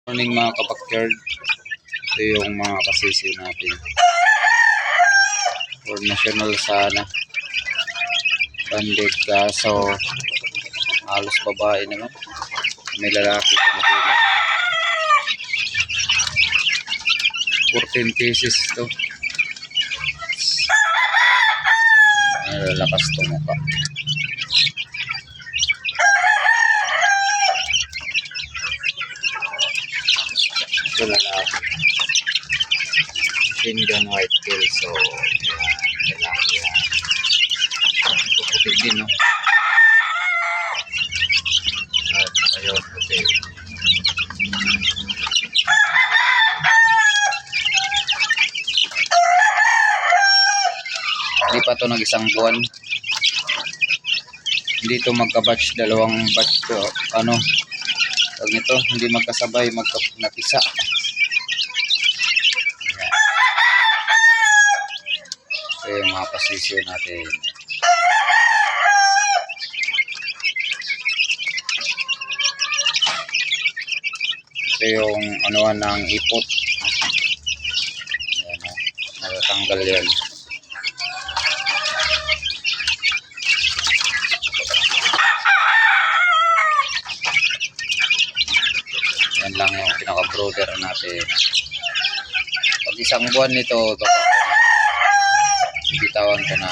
Morning mga kabakyard. Ito yung mga kasisiw natin. For national sana. Banded kaso halos babae naman. May lalaki kumutulong. 14 cases to. Lalakas tumuka. Ito lalaki. Indian white tail. So lalaki yan. Ito puti din, no? At ayaw puti. Hindi pa ito nag-isang buwan. Hindi ito magka-batch. Dalawang batch to. Ano? Pag ito, hindi magkasabay. Napisa. Ito yung mga pasisyo natin. Ito yung anuan ng ipot. Ayan, natatanggal yan. Yan lang yung pinaka-brother natin. Pag isang buwan nito, bitawan ko na.